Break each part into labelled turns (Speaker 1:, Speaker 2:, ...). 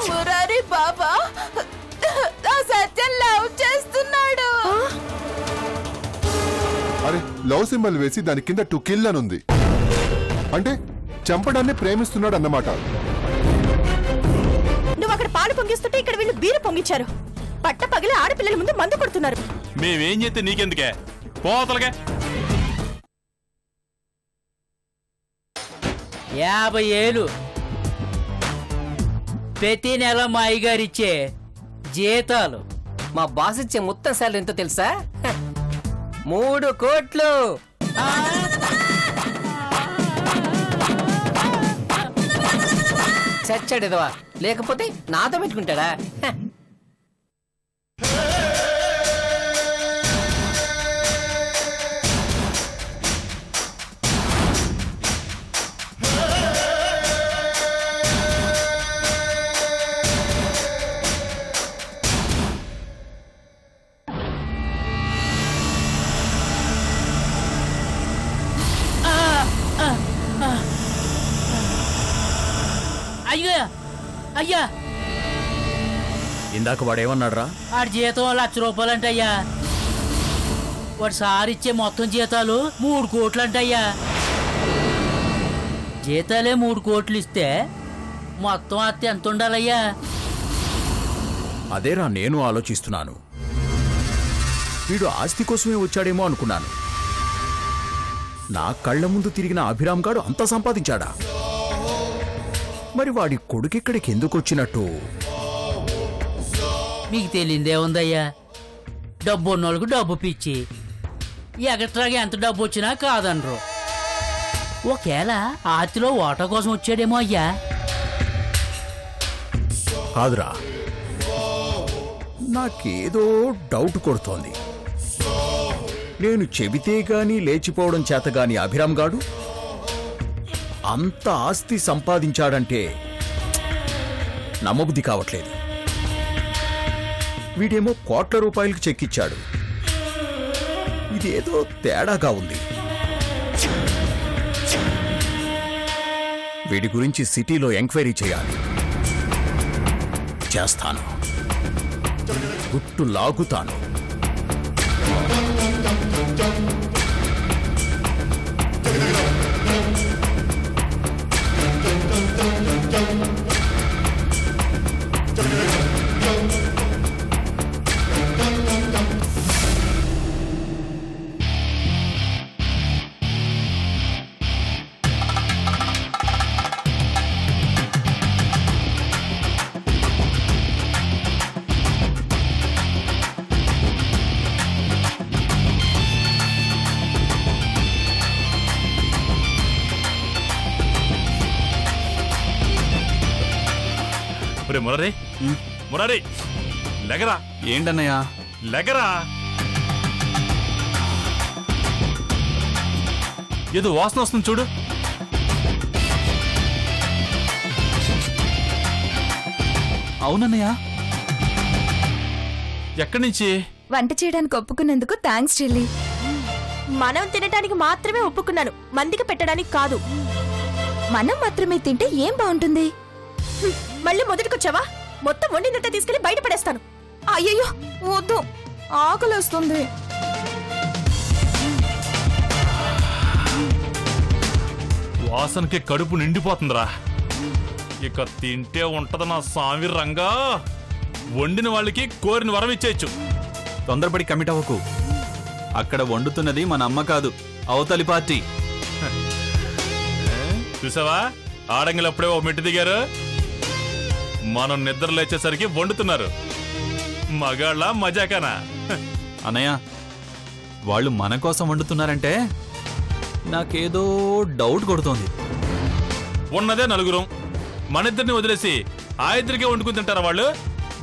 Speaker 1: మురారి బాబా సత్యం love చేస్తున్నాడు.
Speaker 2: అరే love symbol వేసి దాని కింద టు కిల్ అని ఉంది. అంటే చంపడాన్ని ప్రేమిస్తున్నాడు అన్నమాట.
Speaker 1: నువ్వు అక్కడ పాలు పొంగిస్తుంటే ఇక్కడ వీళ్ళు బీరు పొంగించారు. పట్ట పగిలి ఆడపిల్లల ముందు మందు కొడుతున్నారు.
Speaker 3: మేమేం చేస్తే నీకెందుకే పోతలకే.
Speaker 4: 50 ఏళ్ళు ప్రతి నెల మా అయ్యగారిచ్చే జీతాలు.
Speaker 5: మా బాస్ ఇచ్చే మొత్తం శాలరీ ఎంతో తెలుసా? 3 కోట్లు. చచ్చాడేదవా, లేకపోతే నాతో పెట్టుకుంటాడా?
Speaker 4: అయ్యా అయ్యా,
Speaker 6: ఇందాక వాడేమన్నాడ్రా?
Speaker 4: ఆడి జీతం 1,00,000 రూపాయలంట అయ్యా. వాడు సార్ ఇచ్చే మొత్తం జీతాలు 3 కోట్లు అంటయ్యా. జీతాలే 3 కోట్లు ఇస్తే మొత్తం అత్త ఎంత ఉండాలయ్యా?
Speaker 6: అదేరా నేను ఆలోచిస్తున్నాను. వీడు ఆస్తి కోసమే వచ్చాడేమో అనుకున్నాను. నా కళ్ళ ముందు తిరిగిన అభిరామ్ గాడు అంత సంపాదించాడా? మరి వాడి కొడుకిక్కడికి ఎందుకు వచ్చినట్టు?
Speaker 4: మీకు తెలియదే ఉందయ్యా, డబ్బు ఉన్నోళ్ళకు డబ్బు పిచ్చి. ఎగట్రాగా ఎంత డబ్బు వచ్చినా కాదనరు. ఒకవేళ ఆస్తిలో ఓటా కోసం వచ్చాడేమో అయ్యా.
Speaker 6: కాదురా, నాకేదో డౌట్ కొడుతోంది. నేను చెబితే గాని లేచిపోవడం చేతగాని అభిరామ్ గాడు అంత ఆస్తి సంపాదించాడంటే నమ్మబుద్ధి కావట్లేదు. వీడేమో కోట్ల రూపాయలకు చెక్కిచ్చాడు. ఇదేదో తేడాగా ఉంది. వీడి గురించి సిటీలో ఎంక్వైరీ చేయాలి. చేస్తాను, గుట్టు లాగుతాను.
Speaker 3: మురారి మురారి లెగరా.
Speaker 6: ఏంటన్నయ్యా?
Speaker 3: లెగరా. ఏదో వాసన వస్తుంది చూడు.
Speaker 6: అవునన్నయ్యా.
Speaker 3: ఎక్కడి నుంచి?
Speaker 1: వంట చేయడానికి ఒప్పుకున్నందుకు థ్యాంక్స్ చెల్లి. మనం తినడానికి మాత్రమే ఒప్పుకున్నాను, మందికి పెట్టడానికి కాదు. మనం మాత్రమే తింటే ఏం బాగుంటుంది? మళ్ళీ మొదటికొచ్చావా? మొత్తం వండిందంతా తీసుకెళ్లి బయట పడేస్తాను. అయ్యయ్యో వద్దు, ఆకలి వస్తుంది.
Speaker 3: వాసనకి కడుపు నిండిపోతుందిరా. ఇక తింటే ఉంటది నా స్వామి రంగా. వండిన వాళ్ళకి కోరిన వరం ఇచ్చేయచ్చు.
Speaker 7: తొందరపడి కమిట్ అవ్వకు. అక్కడ వండుతున్నది మన అమ్మ కాదు, అవతలి పార్టీ.
Speaker 3: చూసావా, ఆడంగిలు అప్పుడే ఓ మెట్టు దిగారు. మనం నిద్ర లేచేసరికి వండుతున్నారు. మగాళ్ళ మజాకానా?
Speaker 7: అన్నయ్య, వాళ్ళు మన కోసం వండుతున్నారంటే నాకేదో డౌట్ కొడుతోంది.
Speaker 3: ఉన్నదే నలుగురం, మన ఇద్దరిని వదిలేసి ఆ ఇద్దరికే వండుకుని తింటారా వాళ్ళు?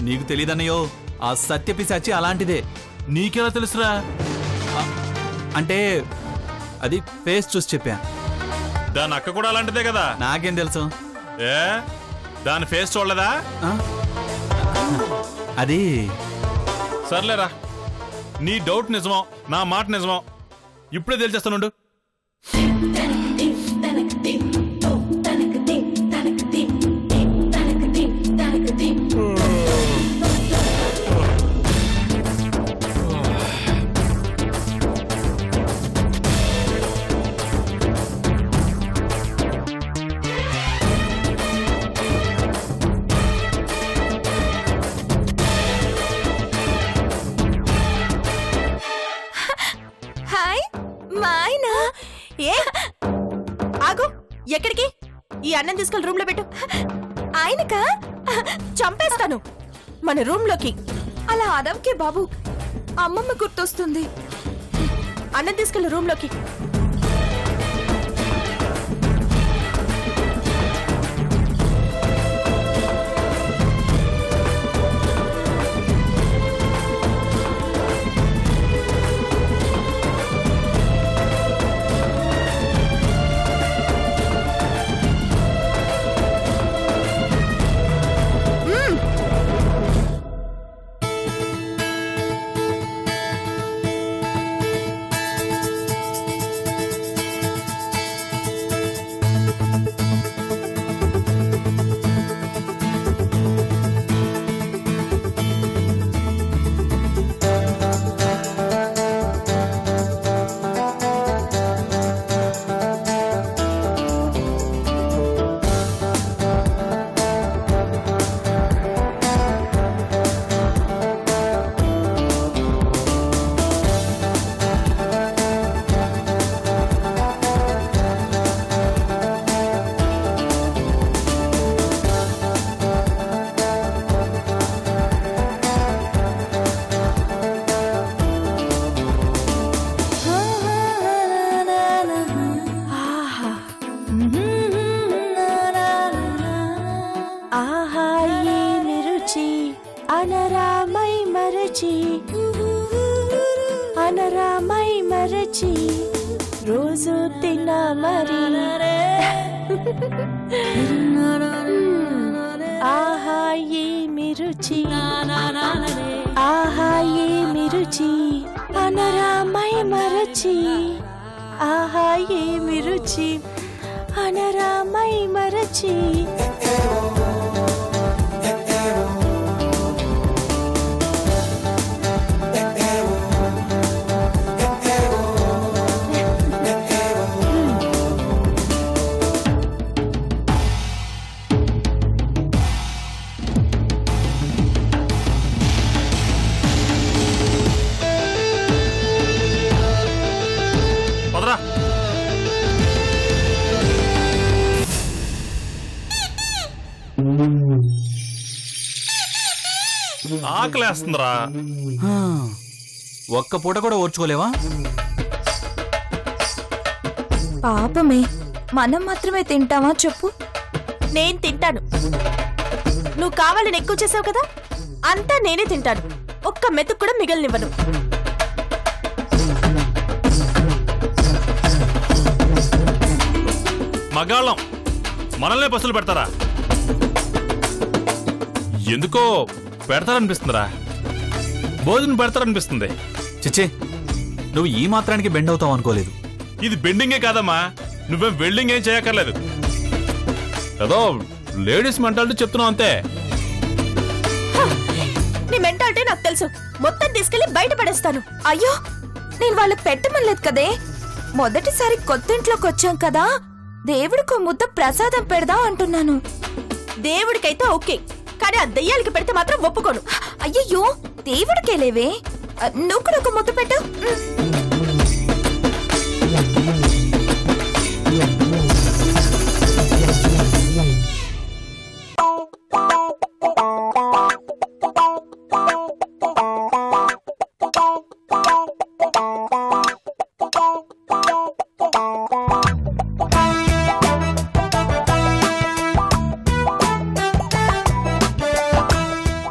Speaker 7: నీకు తెలీదన్నయ్యో, ఆ సత్యపిశాచి అలాంటిదే.
Speaker 3: నీకెలా తెలుసురా?
Speaker 7: అంటే అది ఫేస్ చూసి చెప్పా.
Speaker 3: దాని అక్క కూడా అలాంటిదే కదా.
Speaker 7: నాకేం తెలుసు?
Speaker 3: ఏ దాని ఫేస్ చూడలేదా?
Speaker 7: అది
Speaker 3: సర్లేరా, నీ డౌట్ నిజమో నా మాట నిజమో ఇప్పుడే తెలిచేస్తానుండు.
Speaker 1: ఎక్కడికి? ఈ అన్నం తీసుకెళ్లి రూమ్ లో పెట్టు. ఆయనకా? చంపేస్తాను. మన రూమ్ లోకి. అలా అదవకే బాబు, అమ్మమ్మ గుర్తొస్తుంది. అన్నం తీసుకెళ్లి రూమ్ లోకి. అనరామై మరచి రోజు తిన్నా మరి ఆహా ఏమి రుచి, ఆహా ఏమి రుచి, అనరామై మరచి ఆహా ఏమి రుచి, అనరామై మరచి.
Speaker 3: ఆకలేస్తుందిరా.
Speaker 7: ఒక్క పూట కూడా ఓర్చుకోలేవా?
Speaker 1: పాపమే, మనం మాత్రమే తింటావా చెప్పు? నేను తింటాను. నువ్వు కావాలని ఎక్కువ చేసావు కదా, అంతా నేనే తింటాను. ఒక్క మెతుకు కూడా మిగలనివ్వను.
Speaker 3: మగాళ్ళం మనల్నే పసులు పెడతారా? ఎందుకో పెడతారనిపిస్తుందిరా. భోజనం పెడతారనిపిస్తుంది.
Speaker 7: చిచ్చే, నువ్వు ఈ మాత్రానికి బెండ్ అవుతావు అనుకోలేదు.
Speaker 3: ఇది బెండింగే కాదమ్మా, నువ్వేం వెల్డింగ్ ఏం చేయక్కర్లేదు. ఏదో లేడీస్ మెంటాలిటీ చెప్తున్నావు అంతే.
Speaker 1: నీ మెంటాలిటీ నాకు తెలుసు. మొత్తం తీసుకెళ్లి బయట పడేస్తాను. అయ్యో, నేను వాళ్ళకి పెట్టమనలేదు కదే. మొదటిసారి కొత్తింట్లోకి వచ్చాం కదా, దేవుడికి ముద్ద ప్రసాదం పెడదాం అంటున్నాను. దేవుడికైతే ఓకే, కానీ ఆ దయ్యాలకి పెడితే మాత్రం ఒప్పుకోను. అయ్యయ్యో, దేవుడికే లేవే, నువ్వు కూడా ఒక ముద్ద పెట్టు.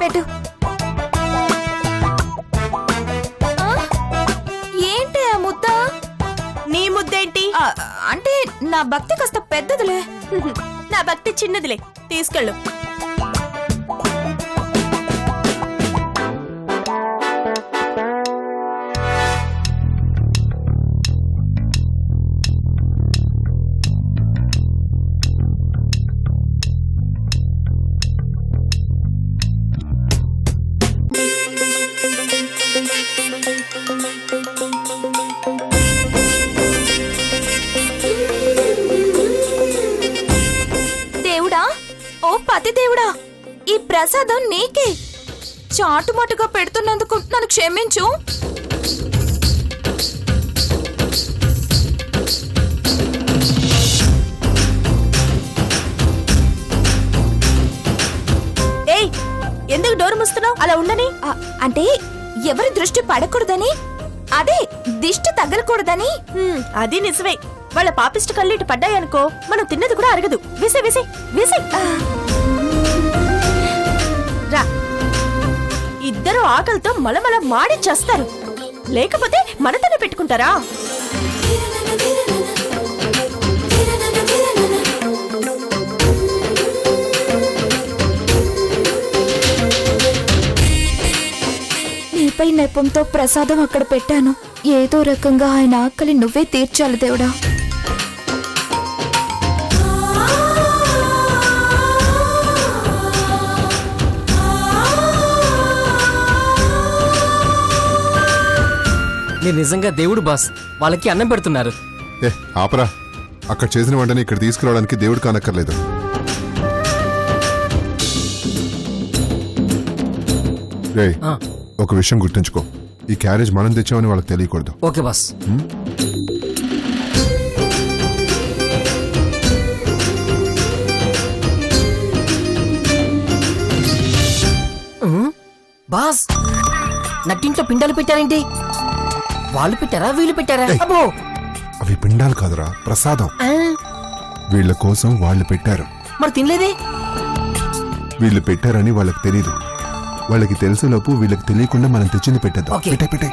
Speaker 1: పెట్టు. ఏంటి ఆ ముద్ద? నీ ముద్దేంటి? అంటే నా భక్తి కాస్త పెద్దదిలే. నా భక్తి చిన్నదిలే, తీసుకెళ్ళు. దేవుడా, ఓ పతి దేవుడా, ఈ ప్రసాదం నీకే. చాటుమాటుగా పెడుతున్నందుకు నన్ను క్షమించు. మూస్తున్నావు? అలా ఉండని. అంటే ఎవరి దృష్టి పడకూడదని, అదే దిష్టి తగలకూడదని. అది నిజమే. వాళ్ళ పాపిష్టి కళ్ళు ఇటు పడ్డాయనుకో, మనం తిన్నది కూడా అరగదు. విసి విసి విసి. రా, ఇద్దరు ఆకలితో మలమల మాడి చేస్తారు. లేకపోతే మనతోనే పెట్టుకుంటారా? నీపై నెపంతో ప్రసాదం అక్కడ పెట్టాను. ఏదో రకంగా ఆయన ఆకలి నువ్వే తీర్చాలి దేవుడా.
Speaker 5: మీరు నిజంగా దేవుడు బాస్. వాళ్ళకి అన్నం పెడుతున్నారు.
Speaker 2: ఆపరా. అక్కడ చేసిన వంటని ఇక్కడ తీసుకురావడానికి దేవుడు కానక్కర్లేదు. రే, ఒక విషయం గుర్తుంచుకో. ఈ క్యారేజ్ మనం తెచ్చామని వాళ్ళకి తెలియకూడదు.
Speaker 5: Okay boss. బాస్, నట్టింట్లో పిండాలు పెట్టారేంటి? వాళ్ళు పెట్టారా వీళ్ళు పెట్టారా? అబ్బో,
Speaker 2: అవి పిండాలు కాదురా, ప్రసాదం. వీళ్ళ కోసం వాళ్ళు పెట్టారు.
Speaker 5: మరి తినలేదే?
Speaker 2: వీళ్ళు పెట్టారని వాళ్ళకి తెలీదు. వాళ్ళకి తెలిసేలోపు వీళ్ళకి తెలియకుండా మనం తెచ్చింది పెట్టేద్దాం. పెట్టే పెట్టే.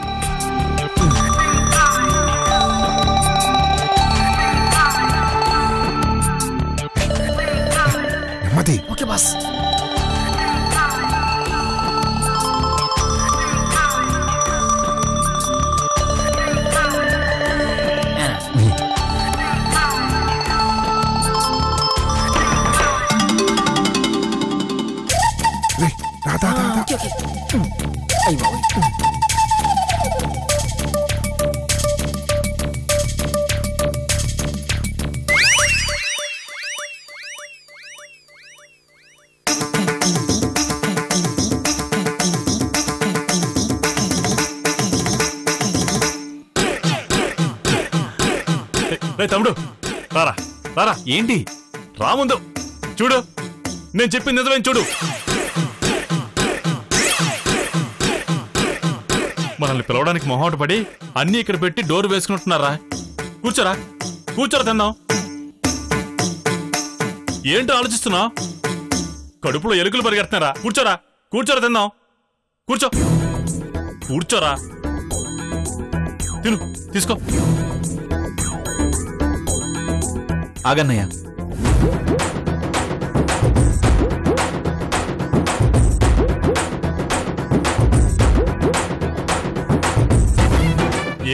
Speaker 2: నెమ్మది.
Speaker 5: Okay boss.
Speaker 3: తమ్ముడు రారా రారా.
Speaker 7: ఏంటి?
Speaker 3: రా ముందు చూడు, నేను చెప్పింది నిజమే. చూడు, మనల్ని పిలవడానికి మొహమాట పడి అన్ని ఇక్కడ పెట్టి డోర్ వేసుకుంటున్నారా? కూర్చోరా కూర్చోరా, తిందాం. ఏంటో ఆలోచిస్తున్నావు? కడుపులో ఎలుకలు పరిగెడుతున్నారా? కూర్చోరా కూర్చోరా, తిందాం. కూర్చో కూర్చోరా, తిను, తీసుకో.
Speaker 7: ఆగన్నయ్య,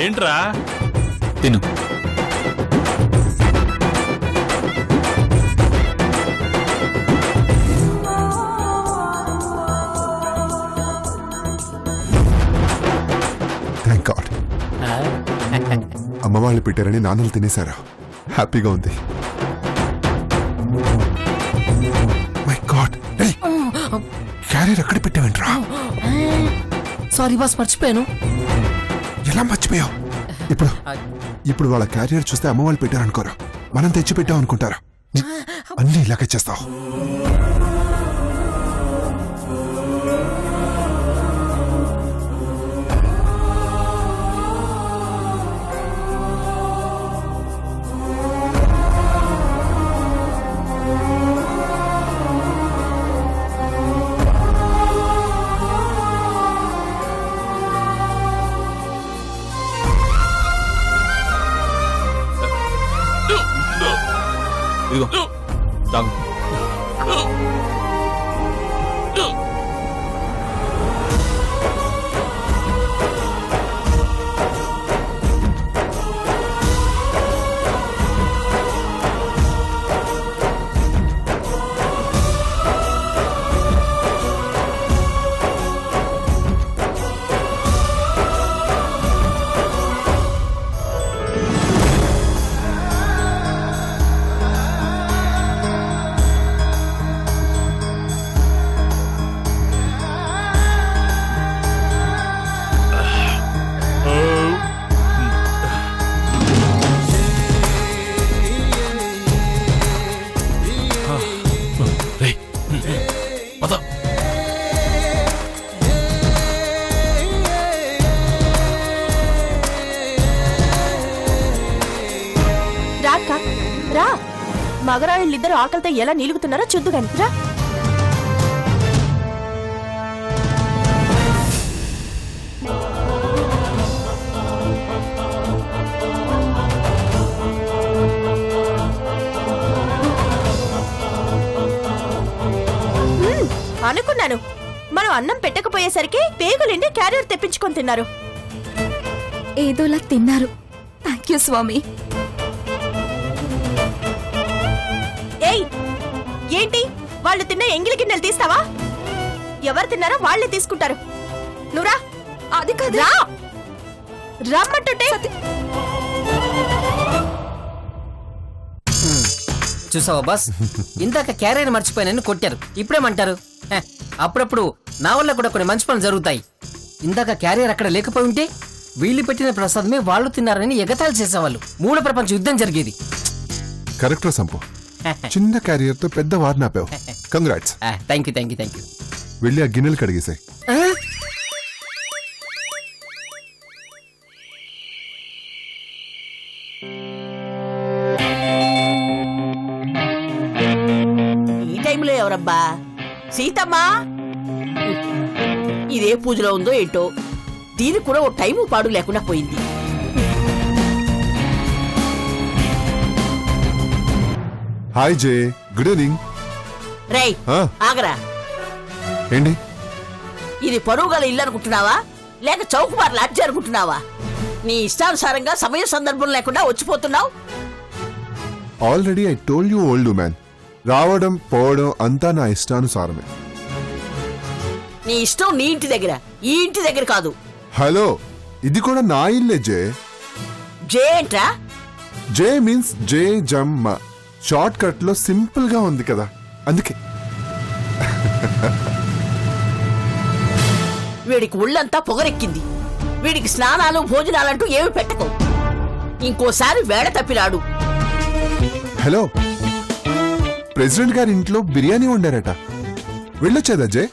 Speaker 3: ఏంట్రా?
Speaker 7: తిను.
Speaker 2: Thank God. అమ్మ వాళ్ళు పెట్టారని నాన్నలు తినేశారా? హ్యాపీగా ఉంది. మై గాడ్, క్యారియర్ అక్కడ పెట్టావేంట్రా?
Speaker 5: సారీ బాస్, మర్చిపోయాను.
Speaker 2: ఎలా మర్చిపోయావు? ఇప్పుడు వాళ్ళ క్యారియర్ చూస్తే అమ్మ వాళ్ళు పెట్టారనుకోరా, మనం తెచ్చి పెట్టాం అనుకుంటారా? అన్ని ఇలాగే చేస్తావు.
Speaker 7: ఇదిగో తాగు.
Speaker 1: మగరాళ్ళిద్దరు ఆకలితో ఎలా నీలుగుతున్నారో చూద్దుగాని రా. అనుకున్నాను, మనం అన్నం పెట్టకపోయేసరికి పేగులిండి క్యారియర్ తెప్పించుకొని తిన్నారు.
Speaker 8: ఏదోలా తిన్నారు. థ్యాంక్ యూ స్వామి.
Speaker 1: ఏయ్, ఏంటి వాళ్ళు తిన్న ఎంగిలి గిన్నెలు తీస్తావా? ఎవరు తిన్నారో వాళ్ళే తీసుకుంటారు. నువ్వురా.
Speaker 8: అది కాదు.
Speaker 1: రమ్మంటుంటే.
Speaker 5: చూసావా బాస్, ఇందాక క్యారియర్ మర్చిపోయానని కొట్టారు, ఇప్పుడేమంటారు? అప్పుడప్పుడు నా వల్ల కూడా కొన్ని మంచి పనులు జరుగుతాయి. ఇందాక క్యారియర్ అక్కడ లేకపోయి ఉంటే వీళ్ళు పెట్టిన ప్రసాదమే వాళ్ళు తిన్నారని ఎగతాళి చేసేవాళ్ళు. మూల ప్రపంచ యుద్ధం జరిగేది.
Speaker 2: కరెక్ట్ రా సంపు. చిన్న క్యారియర్ తో పెద్ద వార్నాపావు. Congrats.
Speaker 5: Thank you thank you thank you.
Speaker 2: వెళ్ళి ఆ గిన్నెలు కడిగేసాయి.
Speaker 9: ఈ టైంలో ఎవరబ్బా? సీతమ్మా, ఇదే పూజలో ఉందో ఏంటో, దీనికి కూడా ఓ టైము పాడు లేకుండా పోయింది.
Speaker 2: హాయ్ జే, గుడ్ ఈవినింగ్.
Speaker 9: రేయ్ ఆగరా.
Speaker 2: ఏంటి
Speaker 9: ఇది పరువు గల ఇల్లు అనుకుంటున్నావా, లేక చౌకబార్ లాడ్జి అనుకుంటున్నావా? నీ ఇష్టానుసారంగా సమయ సందర్భం లేకుండా వచ్చిపోతున్నావు.
Speaker 2: Already I told you old man, రావడం పోవడం అంతా నా ఇష్టానుసారమే.
Speaker 9: నీ ఇష్టం నీ ఇంటి దగ్గర, ఈ ఇంటి దగ్గర కాదు.
Speaker 2: హలో, ఇది కూడా నా ఇల్లే జే.
Speaker 9: జే ఏంట్రా?
Speaker 2: జే మీన్స్ జే జమ్మ. షార్ట్ కట్ లో సింపుల్ గా ఉంది కదా, అందుకే.
Speaker 9: వీడికి ఒళ్ళంతా పొగరెక్కింది. వీడికి స్నానాలు భోజనాలంటూ ఏమి పెట్టకు. ఇంకోసారి వేడ తప్పినాడు.
Speaker 2: హలో, ప్రెసిడెంట్ గారి ఇంట్లో బిర్యానీ వండారట, వెళ్ళొచ్చేదా జే?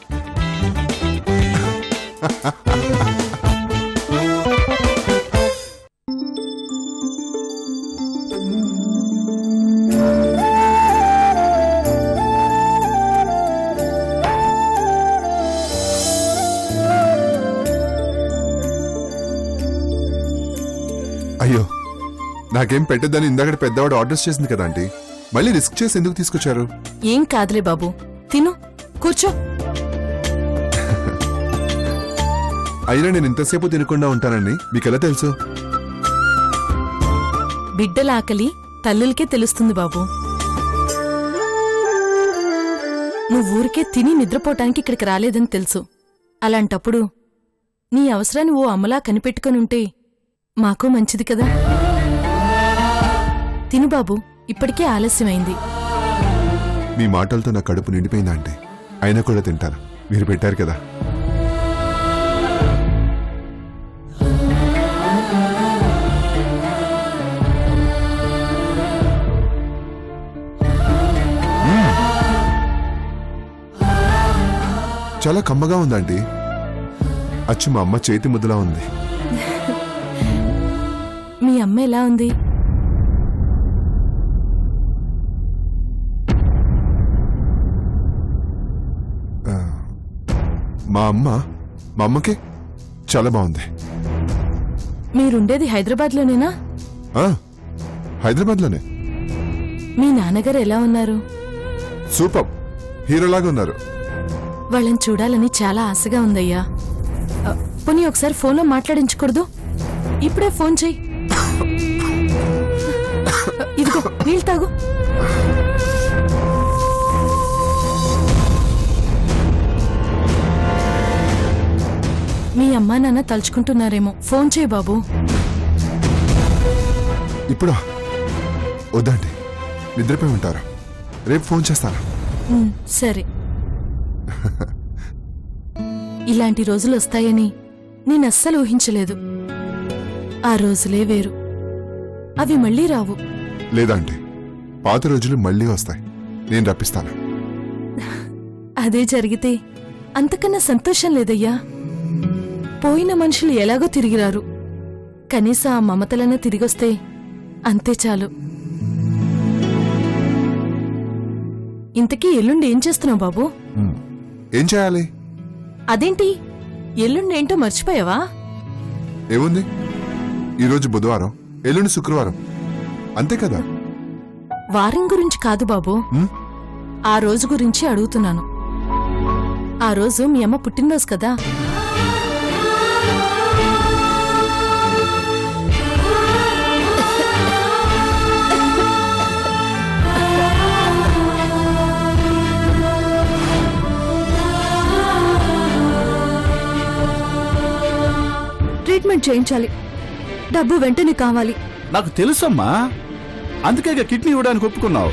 Speaker 2: అయ్యో, నాకేం పెట్టద్దని ఇందాక పెద్దవాడు ఆర్డర్స్ చేసింది కదా ఆంటీ. మళ్ళీ రిస్క్ చేసి ఎందుకు తీసుకొచ్చారు?
Speaker 8: ఏం కాదులే బాబు, తిను, కూర్చో.
Speaker 2: అయినా నేను ఇంతసేపు తినకుండా ఉంటానని మీకెలా తెలుసు?
Speaker 8: బిడ్డల ఆకలి తల్లులకే తెలుస్తుంది బాబు. నువ్వు ఊరికే తిని నిద్రపోవటానికి ఇక్కడికి రాలేదని తెలుసు. అలాంటప్పుడు నీ అవసరాన్ని ఓ అమ్మలా కనిపెట్టుకునుంటే మాకు మంచిది కదా. తిను బాబు, ఇప్పటికే ఆలస్యమైంది.
Speaker 2: మీ మాటలతో నా కడుపు నిండిపోయిందా అంటే? అయినా కూడా తింటాను, మీరు పెట్టారు కదా. చాలా కమ్మగా ఉందండి. అచ్చు మా అమ్మ చేతి ముద్దలా ఉంది.
Speaker 8: మీ అమ్మ ఎలా ఉంది?
Speaker 2: మా అమ్మకి చాలా బాగుంది.
Speaker 8: మీరుండేది హైదరాబాద్లోనేనా?
Speaker 2: హైదరాబాద్లోనే.
Speaker 8: మీ నాన్నగారు ఎలా ఉన్నారు?
Speaker 2: సూపర్, హీరోలాగా ఉన్నారు.
Speaker 8: వాళ్ళని చూడాలని చాలా ఆశగా ఉందయ్యా. పోనీ ఒకసారి ఫోన్లో మాట్లాడించకూడదు? ఇప్పుడే ఫోన్ చెయ్యి. ఇదిగో నీళ్ళు తాగు. మీ అమ్మా నాన్న తలుచుకుంటున్నారేమో, ఫోన్ చేయి బాబు.
Speaker 2: ఇప్పుడు వద్దండి, నిద్రపోయి ఉంటారు. రేపు ఫోన్ చేస్తాను.
Speaker 8: సరే. ఇలాంటి రోజులు వస్తాయని నేనస్సలు ఊహించలేదు. ఆ రోజులే వేరు, అవి మళ్ళీ రావు.
Speaker 2: లేదండి, పాత రోజులు మళ్ళీ వస్తాయి, నేను రప్పిస్తాను.
Speaker 8: అదే జరిగితే అంతకన్నా సంతోషం లేదయ్యా. పోయిన మనుషులు ఎలాగో తిరిగిరారు, కనీసం ఆ మమతలన్నా తిరిగొస్తే అంతే చాలు. ఇంతకీ ఎల్లుండి ఏం చేస్తున్నావు బాబు?
Speaker 2: ఏం చేయాలి?
Speaker 8: అదేంటి ఎల్లుండి ఏంటో మర్చిపోయావా?
Speaker 2: ఏముంది, ఈరోజు బుధవారం, ఎల్లుండి శుక్రవారం, అంతే కదా.
Speaker 8: వారం గురించి కాదు బాబు, ఆ రోజు గురించి అడుగుతున్నాను. ఆ రోజు మీ అమ్మ పుట్టినరోజు కదా.
Speaker 1: ట్రీట్మెంట్ చేయించాలి, డబ్బు వెంటనే కావాలి.
Speaker 6: నాకు తెలుసమ్మా, అందుకే కిడ్నీ ఇవ్వడానికి ఒప్పుకున్నావు.